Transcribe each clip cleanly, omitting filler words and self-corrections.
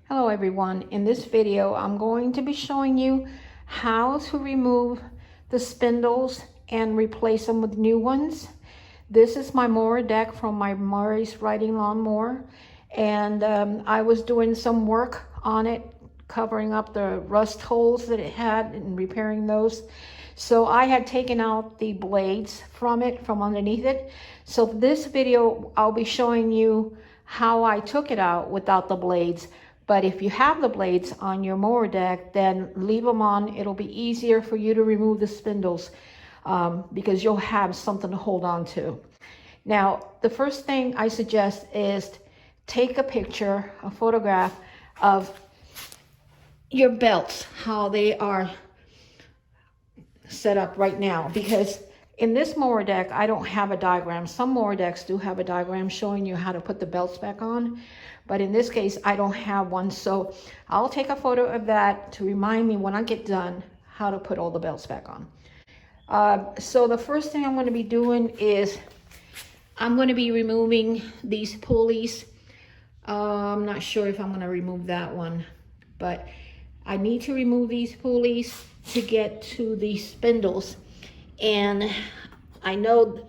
Hello everyone. In this video, I'm going to be showing you how to remove the spindles and replace them with new ones. This is my mower deck from my Murray Riding Lawn Mower, and I was doing some work on it, covering up the rust holes that it had and repairing those. So I had taken out the blades from underneath it. So this video, I'll be showing you how I took it out without the blades. But if you have the blades on your mower deck, then leave them on. It'll be easier for you to remove the spindles because you'll have something to hold on to. Now, the first thing I suggest is take a picture, a photograph of your belts, how they are set up right now, because in this mower deck, I don't have a diagram. Some mower decks do have a diagram showing you how to put the belts back on, but in this case, I don't have one. So I'll take a photo of that to remind me when I get done how to put all the belts back on. So the first thing I'm going to be doing is I'm going to be removing these pulleys. I'm not sure if I'm going to remove that one, but I need to remove these pulleys to get to the spindles. And I know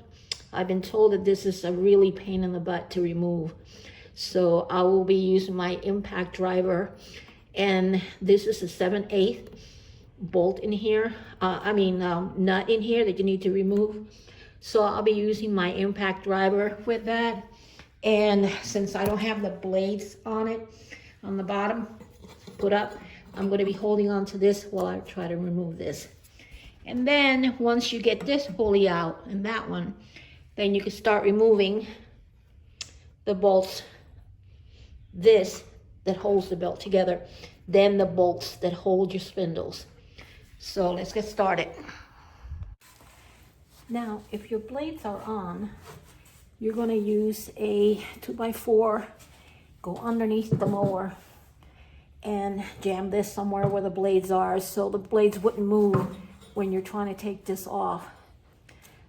I've been told that this is a really pain in the butt to remove. So I will be using my impact driver. And this is a 7/8 bolt in here. Nut in here that you need to remove. So I'll be using my impact driver with that. And since I don't have the blades on it, on the bottom, put up, I'm going to be holding on to this while I try to remove this. And then once you get this pulley out and that one, then you can start removing the bolts, this that holds the belt together, then the bolts that hold your spindles. So let's get started. Now, if your blades are on, you're going to use a 2x4, go underneath the mower and jam this somewhere where the blades are so the blades wouldn't move when you're trying to take this off.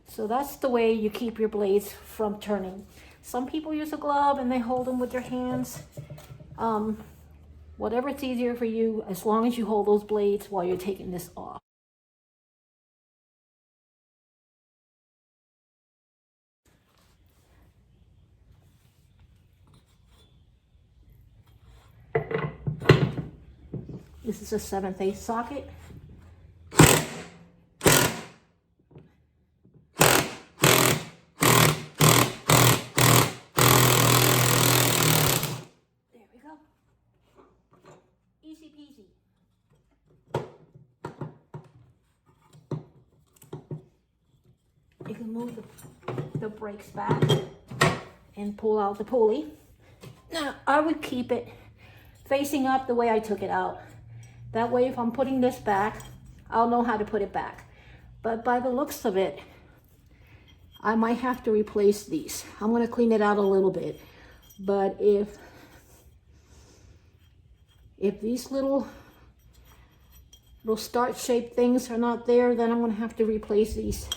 So that's the way you keep your blades from turning. Some people use a glove and they hold them with their hands. Whatever it's easier for you, as long as you hold those blades while you're taking this off. This is a 7/8 socket. There we go. Easy peasy. You can move the brakes back and pull out the pulley. Now, I would keep it facing up the way I took it out. That way, if I'm putting this back, I'll know how to put it back. But by the looks of it, I might have to replace these. I'm going to clean it out a little bit. But if these little start shape things are not there, then I'm going to have to replace these.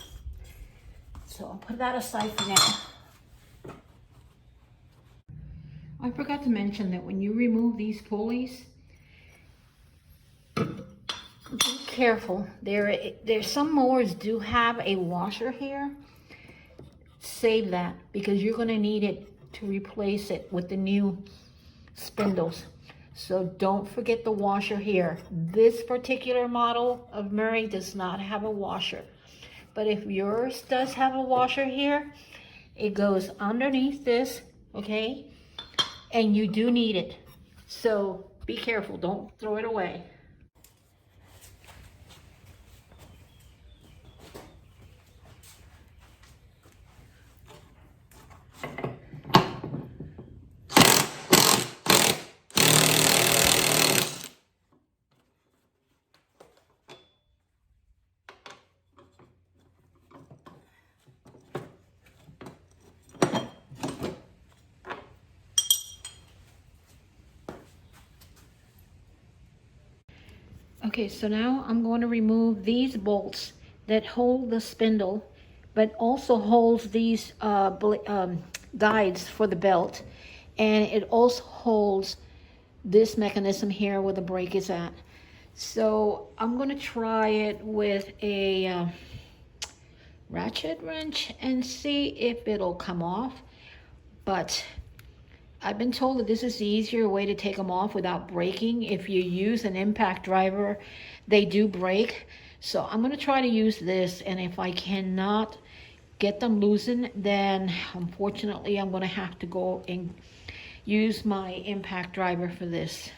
So I'll put that aside for now. I forgot to mention that when you remove these pulleys, be careful. There's some mowers do have a washer here. Save that because you're going to need it to replace it with the new spindles. So don't forget the washer here. This particular model of Murray does not have a washer. But if yours does have a washer here, it goes underneath this, okay? And you do need it. So be careful, don't throw it away. Okay, so now I'm going to remove these bolts that hold the spindle, but also holds these guides for the belt, and it also holds this mechanism here where the brake is at. So I'm gonna try it with a ratchet wrench and see if it'll come off. But I've been told that this is the easier way to take them off without breaking. If you use an impact driver, they do break. So I'm gonna try to use this, and if I cannot get them loosened, then unfortunately I'm gonna have to go and use my impact driver for this.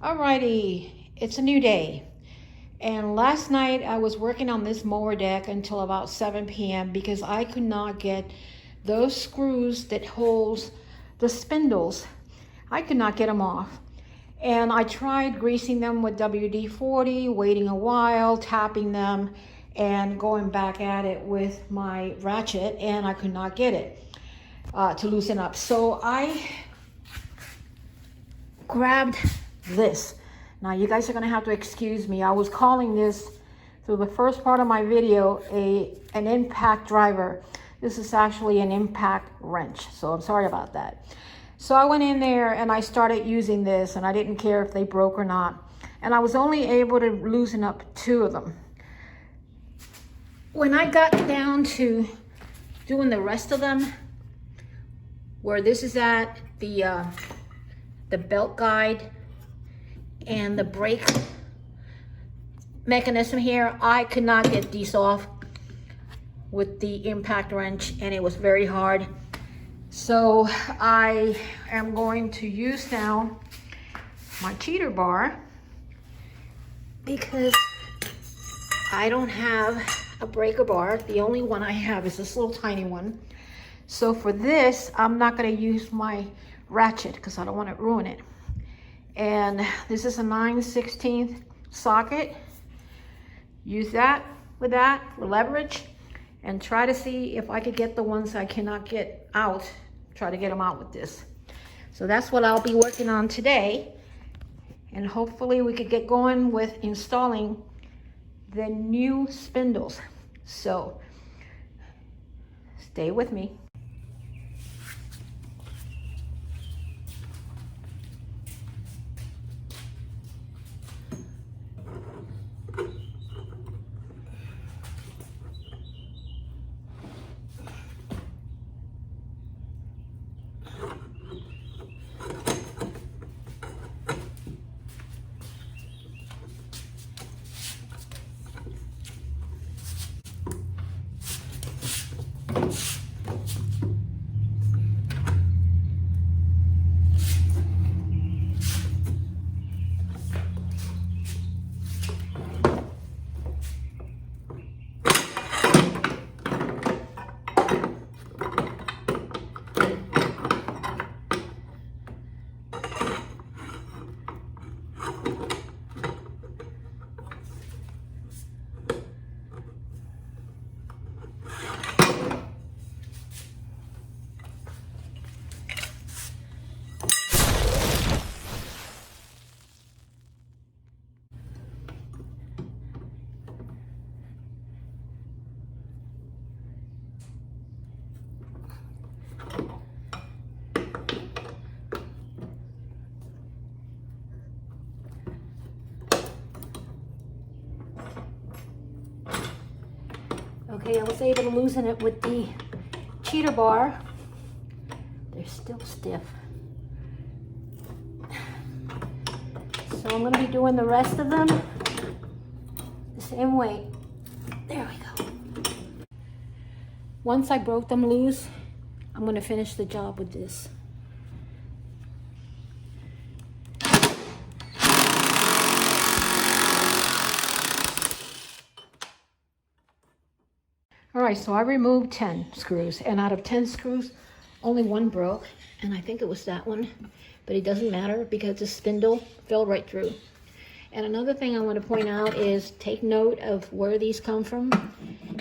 Alrighty, it's a new day. And last night I was working on this mower deck until about 7 p.m. because I could not get those screws that holds the spindles. I could not get them off. And I tried greasing them with WD-40, waiting a while, tapping them, and going back at it with my ratchet, and I could not get it to loosen up. So I grabbed this. Now you guys are gonna have to excuse me. I was calling this, through the first part of my video, an impact driver. This is actually an impact wrench, so I'm sorry about that. So I went in there and I started using this, and I didn't care if they broke or not. And I was only able to loosen up 2 of them. When I got down to doing the rest of them, where this is at, the belt guide and the brake mechanism here, I could not get these off with the impact wrench, and it was very hard. So I am going to use now my cheater bar because I don't have a breaker bar. The only one I have is this little tiny one. So for this, I'm not going to use my ratchet because I don't want to ruin it. And this is a 9/16 socket. Use that with leverage, and try to see if I could get the ones I cannot get out, try to get them out with this. So that's what I'll be working on today, and hopefully we could get going with installing the new spindles. So stay with me. Okay, I was able to loosen it with the cheater bar. They're still stiff. So I'm going to be doing the rest of them the same way. There we go. Once I broke them loose, I'm going to finish the job with this. All right, so I removed 10 screws, and out of 10 screws, only 1 broke, and I think it was that one, but it doesn't matter because the spindle fell right through. And another thing I want to point out is take note of where these come from,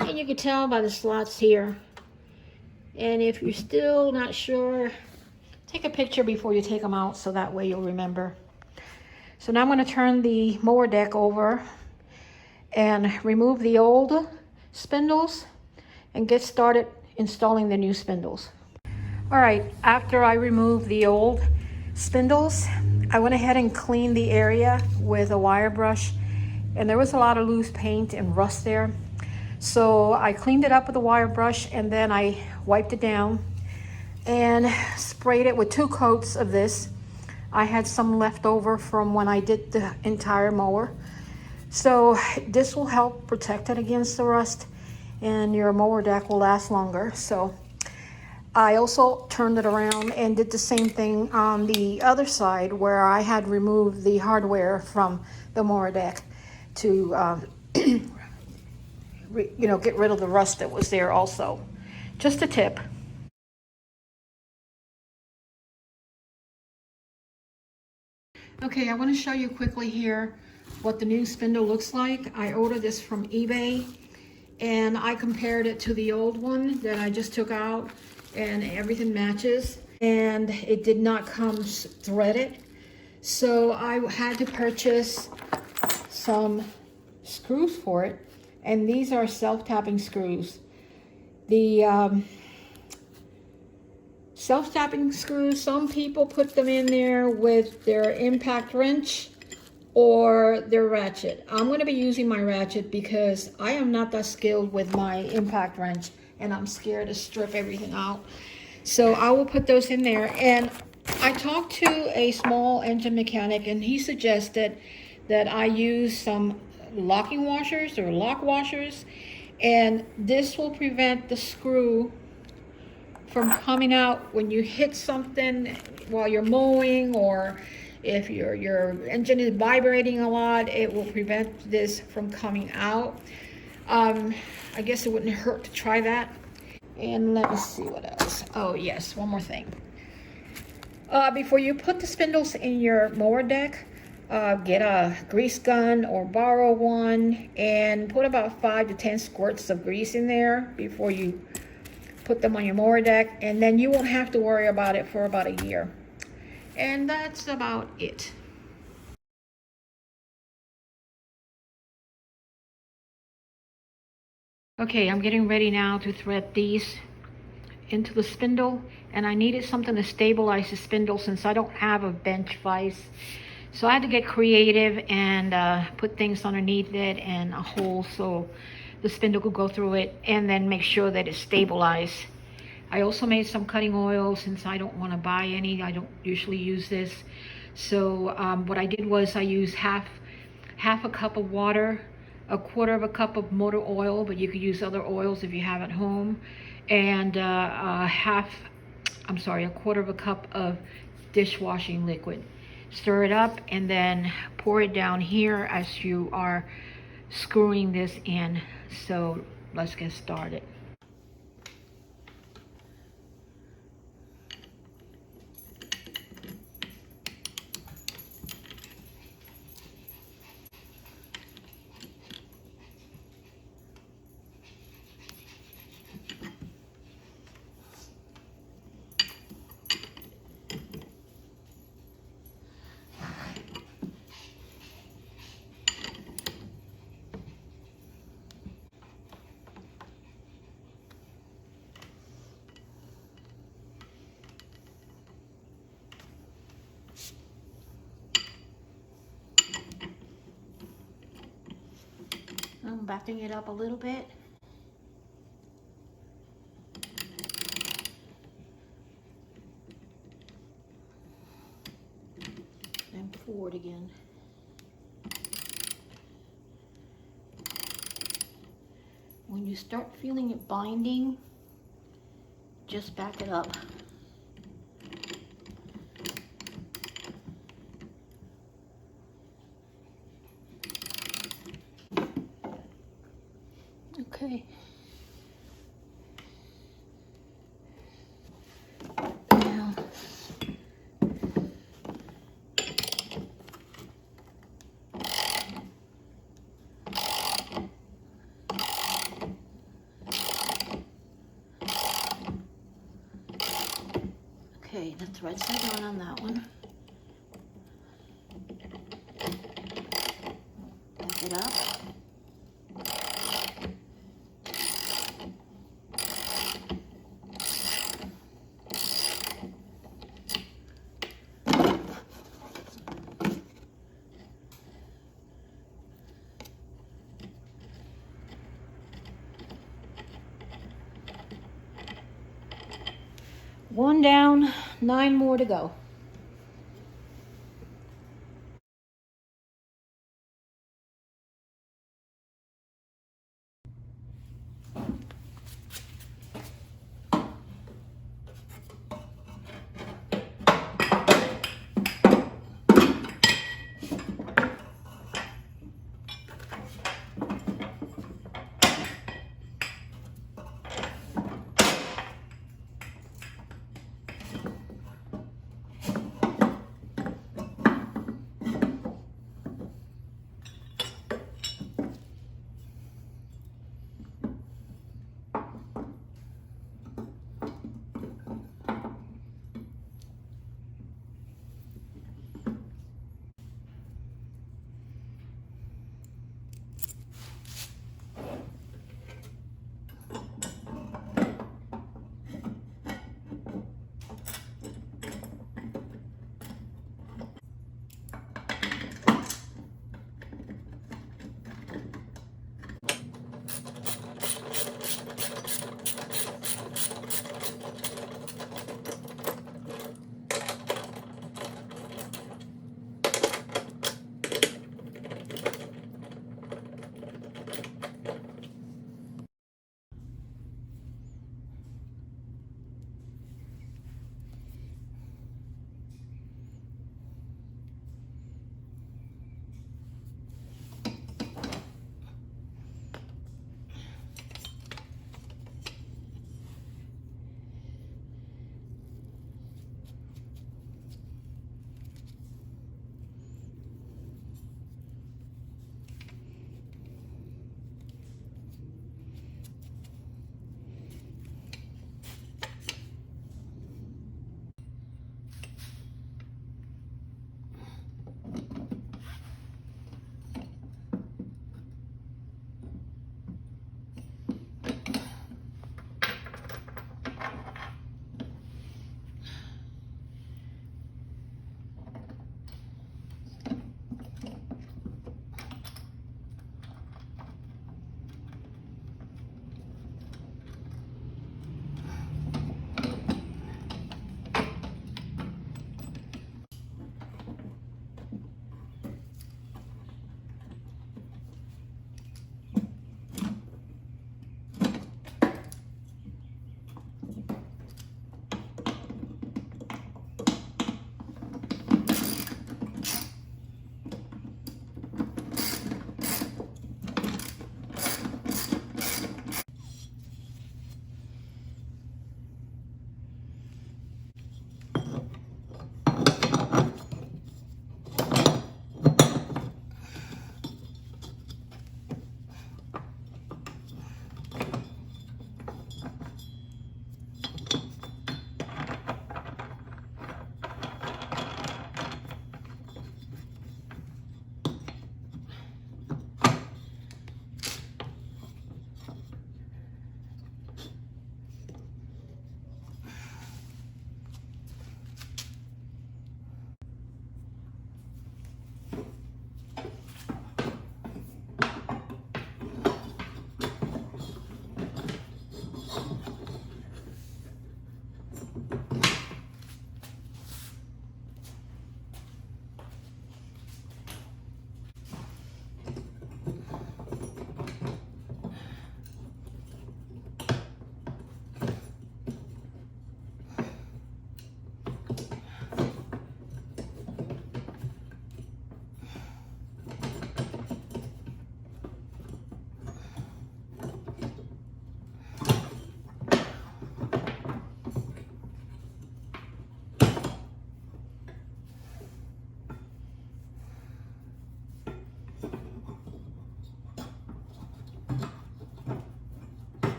and you can tell by the slots here. And if you're still not sure, take a picture before you take them out so that way you'll remember. So now I'm going to turn the mower deck over and remove the old spindles and get started installing the new spindles. All right, after I removed the old spindles, I went ahead and cleaned the area with a wire brush, and there was a lot of loose paint and rust there. So I cleaned it up with a wire brush, and then I wiped it down and sprayed it with 2 coats of this. I had some left over from when I did the entire mower. So this will help protect it against the rust, and your mower deck will last longer. So I also turned it around and did the same thing on the other side where I had removed the hardware from the mower deck to get rid of the rust that was there also. Just a tip. Okay, I want to show you quickly here what the new spindle looks like. I ordered this from eBay, and I compared it to the old one that I just took out, and everything matches, and it did not come threaded. So I had to purchase some screws for it, and these are self-tapping screws. The self-tapping screws, some people put them in there with their impact wrench or their ratchet. I'm going to be using my ratchet because I am not that skilled with my impact wrench, and I'm scared to strip everything out. So I will put those in there. And I talked to a small engine mechanic, and he suggested that I use some locking washers or lock washers, and this will prevent the screw from coming out when you hit something while you're mowing, or if your engine is vibrating a lot, it will prevent this from coming out. I guess it wouldn't hurt to try that. And let me see what else. Oh yes, one more thing. Before you put the spindles in your mower deck, get a grease gun or borrow one and put about 5 to 10 squirts of grease in there before you put them on your mower deck, and then you won't have to worry about it for about a year. And that's about it. Okay, I'm getting ready now to thread these into the spindle, and I needed something to stabilize the spindle since I don't have a bench vise. So I had to get creative and put things underneath it and a hole so the spindle could go through it, and then make sure that it's stabilized. I also made some cutting oil since I don't want to buy any. I don't usually use this. So what I did was I used half a cup of water, a quarter of a cup of motor oil, but you could use other oils if you have at home, and a quarter of a cup of dishwashing liquid. Stir it up and then pour it down here as you are screwing this in. So let's get started. I'm backing it up a little bit. And forward again. When you start feeling it binding, just back it up. Okay. Now, okay, the thread's not on that one. Back it up. One down, 9 more to go.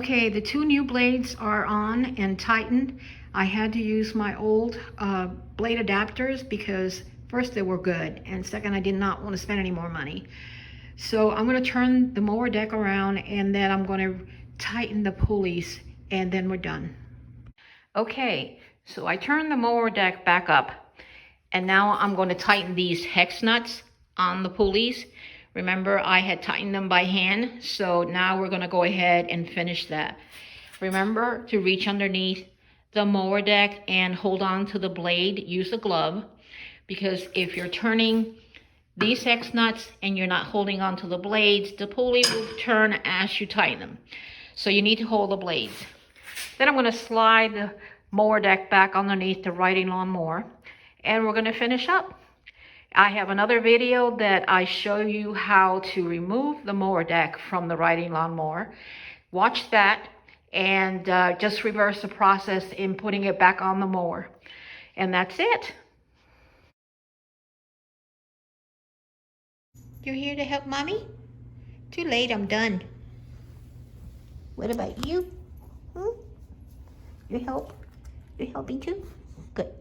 Okay, the two new blades are on and tightened. I had to use my old blade adapters because first they were good, and second I did not want to spend any more money. So I'm going to turn the mower deck around, and then I'm going to tighten the pulleys, and then we're done. Okay, so I turned the mower deck back up, and now I'm going to tighten these hex nuts on the pulleys. Remember, I had tightened them by hand, so now we're going to go ahead and finish that. Remember to reach underneath the mower deck and hold on to the blade. Use a glove, because if you're turning these hex nuts and you're not holding on to the blades, the pulley will turn as you tighten them. So you need to hold the blades. Then I'm going to slide the mower deck back underneath the riding lawn mower, and we're going to finish up. I have another video that I show you how to remove the mower deck from the riding lawn mower. Watch that and just reverse the process in putting it back on the mower. And that's it. You're here to help Mommy? Too late, I'm done. What about you? You help? You're helping too? Good.